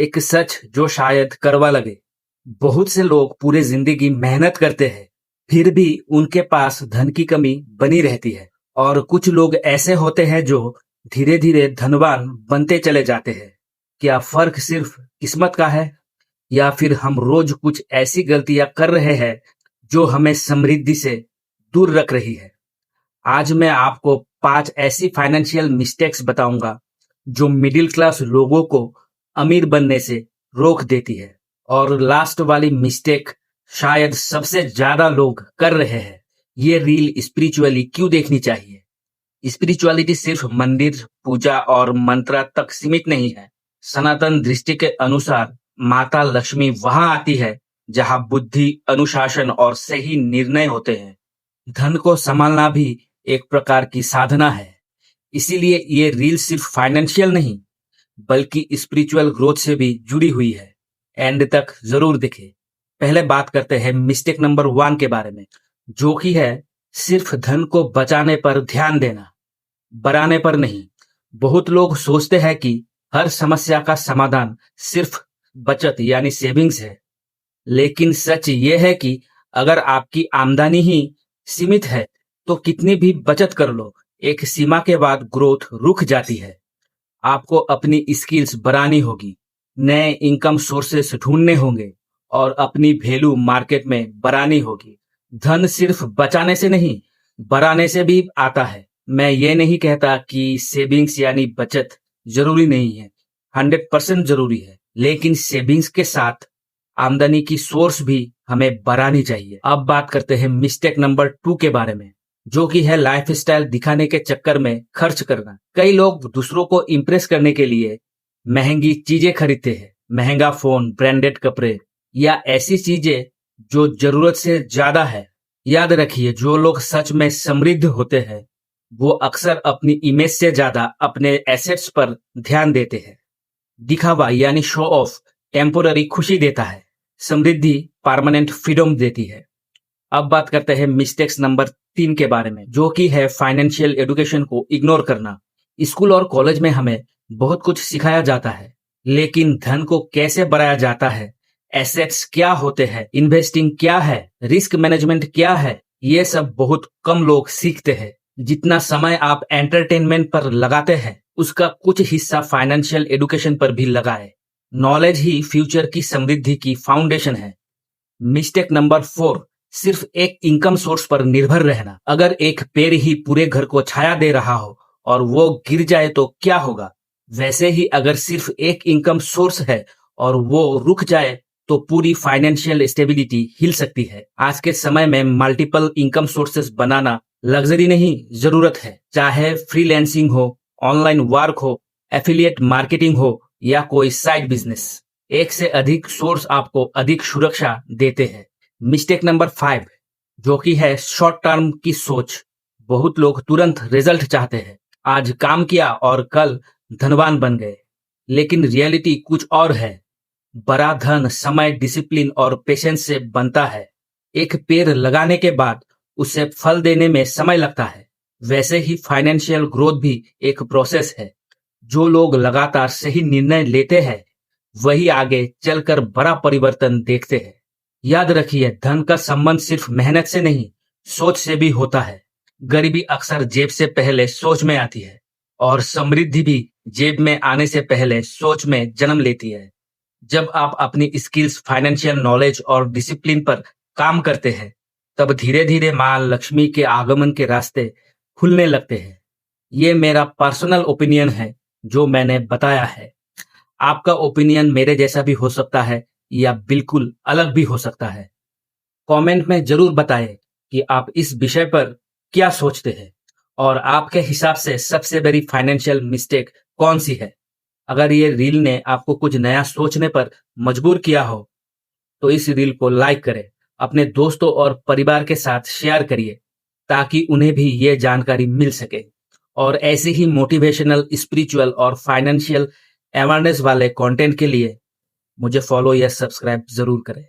एक सच जो शायद कड़वा लगे। बहुत से लोग पूरी जिंदगी मेहनत करते हैं, फिर भी उनके पास धन की कमी बनी रहती है। और कुछ लोग ऐसे होते हैं जो धीरे धीरे धनवान बनते चले जाते हैं। क्या फर्क सिर्फ किस्मत का है, या फिर हम रोज कुछ ऐसी गलतियां कर रहे हैं जो हमें समृद्धि से दूर रख रही है? आज मैं आपको 5 ऐसी फाइनेंशियल मिस्टेक्स बताऊंगा जो मिडिल क्लास लोगों को अमीर बनने से रोक देती है। और लास्ट वाली मिस्टेक शायद सबसे ज्यादा लोग कर रहे हैं। ये रील स्पिरिचुअली क्यों देखनी चाहिए? स्पिरिचुअलिटी सिर्फ मंदिर, पूजा और मंत्र तक सीमित नहीं है। सनातन दृष्टि के अनुसार माता लक्ष्मी वहां आती है जहां बुद्धि, अनुशासन और सही निर्णय होते हैं। धन को संभालना भी एक प्रकार की साधना है। इसीलिए ये रील सिर्फ फाइनेंशियल नहीं बल्कि स्पिरिचुअल ग्रोथ से भी जुड़ी हुई है। एंड तक जरूर देखें। पहले बात करते हैं मिस्टेक नंबर 1 के बारे में, जो कि है सिर्फ धन को बचाने पर ध्यान देना, बढ़ाने पर नहीं। बहुत लोग सोचते हैं कि हर समस्या का समाधान सिर्फ बचत यानी सेविंग्स है। लेकिन सच ये है कि अगर आपकी आमदनी ही सीमित है तो कितनी भी बचत कर लो, एक सीमा के बाद ग्रोथ रुक जाती है। आपको अपनी स्किल्स बढ़ानी होगी, नए इनकम सोर्सेस ढूंढने होंगे और अपनी वैल्यू मार्केट में बढ़ानी होगी। धन सिर्फ बचाने से नहीं, बढ़ाने से भी आता है। मैं ये नहीं कहता कि सेविंग्स यानी बचत जरूरी नहीं है, 100% जरूरी है। लेकिन सेविंग्स के साथ आमदनी की सोर्स भी हमें बढ़ानी चाहिए। अब बात करते हैं मिस्टेक नंबर 2 के बारे में, जो कि है लाइफस्टाइल दिखाने के चक्कर में खर्च करना। कई लोग दूसरों को इम्प्रेस करने के लिए महंगी चीजें खरीदते हैं, महंगा फोन, ब्रांडेड कपड़े या ऐसी चीजें जो जरूरत से ज्यादा है। याद रखिए, जो लोग सच में समृद्ध होते हैं वो अक्सर अपनी इमेज से ज्यादा अपने एसेट्स पर ध्यान देते हैं। दिखावा यानी शो ऑफ टेम्पोररी खुशी देता है, समृद्धि परमानेंट फ्रीडम देती है। अब बात करते हैं मिस्टेक्स नंबर 3 के बारे में, जो कि है फाइनेंशियल एजुकेशन को इग्नोर करना। स्कूल और कॉलेज में हमें बहुत कुछ सिखाया जाता है, लेकिन धन को कैसे बढ़ाया जाता है, एसेट्स क्या होते हैं, इन्वेस्टिंग क्या है, रिस्क मैनेजमेंट क्या है, ये सब बहुत कम लोग सीखते हैं। जितना समय आप एंटरटेनमेंट पर लगाते हैं उसका कुछ हिस्सा फाइनेंशियल एजुकेशन पर भी लगाए। नॉलेज ही फ्यूचर की समृद्धि की फाउंडेशन है। मिस्टेक नंबर 4, सिर्फ एक इनकम सोर्स पर निर्भर रहना। अगर एक पेड़ ही पूरे घर को छाया दे रहा हो और वो गिर जाए तो क्या होगा? वैसे ही अगर सिर्फ एक इनकम सोर्स है और वो रुक जाए तो पूरी फाइनेंशियल स्टेबिलिटी हिल सकती है। आज के समय में मल्टीपल इनकम सोर्सेस बनाना लग्जरी नहीं, जरूरत है। चाहे फ्रीलांसिंग हो, ऑनलाइन वर्क हो, एफिलिएट मार्केटिंग हो या कोई साइड बिजनेस, एक से अधिक सोर्स आपको अधिक सुरक्षा देते हैं। मिस्टेक नंबर 5, जो कि है शॉर्ट टर्म की सोच। बहुत लोग तुरंत रिजल्ट चाहते हैं, आज काम किया और कल धनवान बन गए। लेकिन रियलिटी कुछ और है। बड़ा धन समय, डिसिप्लिन और पेशेंस से बनता है। एक पेड़ लगाने के बाद उसे फल देने में समय लगता है। वैसे ही फाइनेंशियल ग्रोथ भी एक प्रोसेस है। जो लोग लगातार सही निर्णय लेते हैं वही आगे चलकर बड़ा परिवर्तन देखते हैं। याद रखिए, धन का संबंध सिर्फ मेहनत से नहीं, सोच से भी होता है। गरीबी अक्सर जेब से पहले सोच में आती है और समृद्धि भी जेब में आने से पहले सोच में जन्म लेती है। जब आप अपनी स्किल्स, फाइनेंशियल नॉलेज और डिसिप्लिन पर काम करते हैं तब धीरे धीरे मां लक्ष्मी के आगमन के रास्ते खुलने लगते हैं। ये मेरा पर्सनल ओपिनियन है जो मैंने बताया है। आपका ओपिनियन मेरे जैसा भी हो सकता है या बिल्कुल अलग भी हो सकता है। कमेंट में जरूर बताएं कि आप इस विषय पर क्या सोचते हैं और आपके हिसाब से सबसे बड़ी फाइनेंशियल मिस्टेक कौन सी है। अगर ये रील ने आपको कुछ नया सोचने पर मजबूर किया हो तो इस रील को लाइक करें, अपने दोस्तों और परिवार के साथ शेयर करिए ताकि उन्हें भी ये जानकारी मिल सके। और ऐसे ही मोटिवेशनल, स्पिरिचुअल और फाइनेंशियल अवेयरनेस वाले कंटेंट के लिए मुझे फॉलो या सब्सक्राइब जरूर करें।